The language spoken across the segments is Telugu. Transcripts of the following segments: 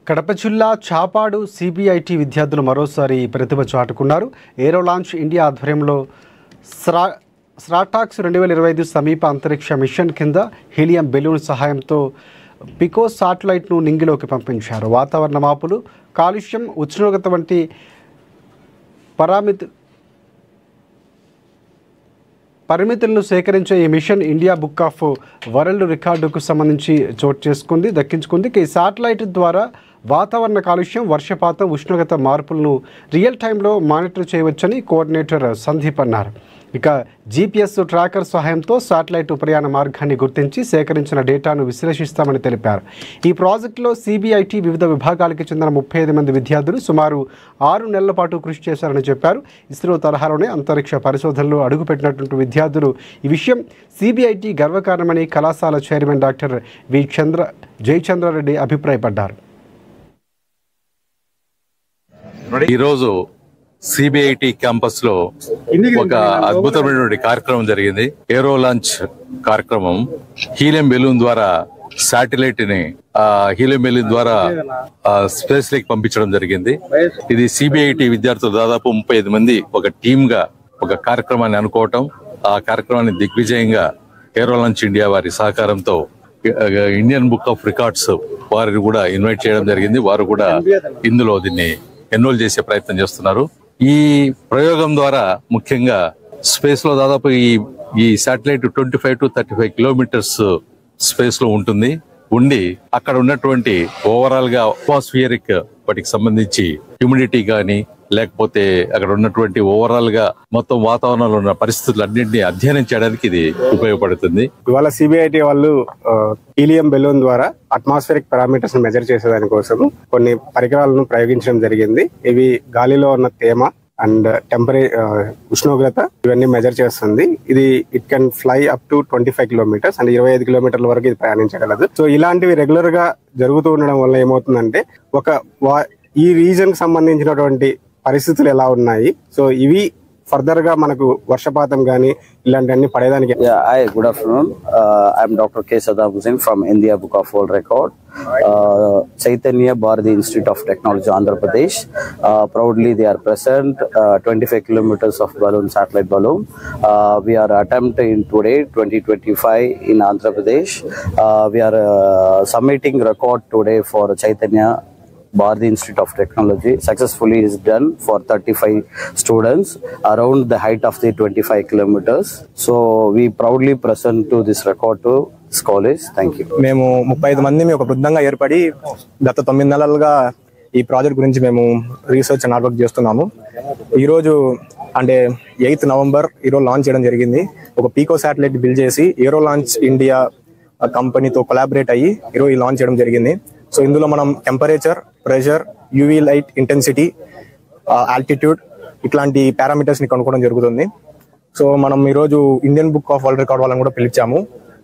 కడప జిల్లా చాపాడు సిబిఐటి విద్యార్థులు మరోసారి ప్రతిభ చాటుకున్నారు. ఏరో లాంచ్ ఇండియా ఆధ్వర్యంలో స్రాటాక్స్ 2025 సమీప అంతరిక్ష మిషన్ కింద హీలియం బెలూన్ సహాయంతో పికో శాటిలైట్ను నింగిలోకి పంపించారు. వాతావరణ మార్పులు, కాలుష్యం, ఉష్ణోగ్రత వంటి పరిమితులను సేకరించే ఈ mission India book of world రికార్డుకు సంబంధించి దక్కించుకుంది. ఈ శాటిలైట్ ద్వారా వాతావరణ కాలుష్యం, వర్షపాతం, ఉష్ణోగ్రత మార్పులను రియల్ టైంలో మానిటర్ చేయవచ్చని కోఆర్డినేటర్ సందీప్ అన్నారు. ఇక GPS ట్రాకర్ సహాయంతో శాటిలైట్ ప్రయాణ మార్గాన్ని గుర్తించి సేకరించిన డేటాను విశ్లేషిస్తామని తెలిపారు. ఈ ప్రాజెక్టులో సిబిఐటి వివిధ విభాగాలకు చెందిన 35 మంది విద్యార్థులు సుమారు 6 నెలల పాటు కృషి చేశారని చెప్పారు. ఇస్రో తరహాలోనే అంతరిక్ష పరిశోధనలో అడుగుపెట్టినటువంటి విద్యార్థులు ఈ విషయం సిబిఐటి గర్వకారణమని కళాశాల చైర్మన్ డాక్టర్ జయచంద్రారెడ్డి అభిప్రాయపడ్డారు. ఈరోజు సిబిఐటి క్యాంపస్ లో ఒక అద్భుతమైనటువంటి కార్యక్రమం జరిగింది. ఏరో లాంచ్ కార్యక్రమం. హీలియం బెలూన్ ద్వారా శాటిలైట్ ని స్పేస్ లోకి పంపించడం జరిగింది. ఇది సిబిఐటి విద్యార్థులు దాదాపు 35 మంది ఒక టీమ్ గా ఒక కార్యక్రమాన్ని అనుకోవటం, ఆ కార్యక్రమాన్ని దిగ్విజయంగా ఏరో లాంచ్ ఇండియా వారి సహకారంతో ఇండియన్ బుక్ ఆఫ్ రికార్డ్స్ వారిని కూడా ఇన్వైట్ చేయడం జరిగింది. వారు కూడా ఇందులో దీన్ని ఎన్రోల్ చేసే ప్రయత్నం చేస్తున్నారు. ఈ ప్రయోగం ద్వారా ముఖ్యంగా స్పేస్ లో దాదాపు ఈ శాటిలైట్ 25 to 35 కిలోమీటర్స్ స్పేస్ లో ఉండి అక్కడ ఉన్నటువంటి ఓవరాల్ గా అట్మాస్ఫియరిక్ వాటికి సంబంధించి హ్యూమిడిటీ గానీ లేకపోతే అక్కడ ఉన్నటువంటి ఓవరాల్ గా మొత్తం వాతావరణంలో ఉన్న పరిస్థితులన్నింటినీ అధ్యయనం చేయడానికి ఇది ఉపయోగపడుతుంది. ఇవాళ సిబిఐటి వాళ్ళు హీలియం బెలూన్ ద్వారా అట్మాస్ఫియరిక్ పారామీటర్స్ ని మెజర్ చేసేదానికోసం కొన్ని పరికరాలను ప్రయోగించడం జరిగింది. ఇవి గాలిలో ఉన్న తేమ అండ్ ఉష్ణోగ్రత ఇవన్నీ మెజర్ చేస్తుంది. ఇది it can fly up to 25 kilometres and 25 కిలోమీటర్ల వరకు ఇది ప్రయాణించగలదు. సో ఇలాంటివి రెగ్యులర్ గా జరుగుతూ ఉండడం వల్ల ఏమవుతుందంటే ఈ రీజన్ కి సంబంధించినటువంటి పరిస్థితులు ఎలా ఉన్నాయి, సో ఇవి ఫర్దర్ గా మనకు వర్షపాతం గానీ ఇలాంటివన్నీ పడేదానికి. Hi, good afternoon. I'm Dr. K. Saddam Hussain from India Book of World Record, Chaitanya Bharati Institute of Technology, Andhra Pradesh. Proudly they are present 25 kilometers of balloon, satellite balloon. We are attempting today 2025 in Andhra Pradesh. We are submitting record today for Chaitanya Bharati Institute of Technology. Successfully is done for 35 students around the height of the 25 kilometers. So we proudly present to this record to this college. Thank you. మేము 35 మంది ఒక బృందంగా ఏర్పడి గత 9 నెలలుగా ఈ ప్రాజెక్ట్ గురించి మేము రీసెర్చ్ అండ్ వర్క్ చేస్తున్నాము. ఈరోజు అంటే 8th నవంబర్ ఈరోజు లాంచ్ చేయడం జరిగింది. ఒక పీకో శాటిలైట్ బిల్డ్ చేసి ఏరో లాంచ్ ఇండియా కంపెనీతో కొలాబరేట్ అయ్యి ఈరోజు ఈ లాంచ్ చేయడం జరిగింది. సో ఇందులో మనం temperature, pressure, UV light intensity, altitude ఇట్లాంటి పారామీటర్స్ ని కనుక్కోవడం జరుగుతుంది. సో మనం ఈరోజు Indian book of world record వాళ్ళని కూడా పిలిచాము.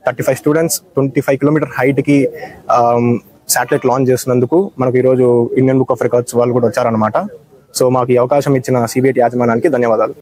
35 స్టూడెంట్స్ 25 కిలోమీటర్ హైట్ కి శాటిలైట్ లాంచ్ చేసినందుకు మనకు ఈరోజు ఇండియన్ బుక్ ఆఫ్ రికార్డ్స్ వాళ్ళు కూడా వచ్చారనమాట. సో మాకు ఈ అవకాశం ఇచ్చిన సిబిఐటి యాజమాన్యానికి ధన్యవాదాలు.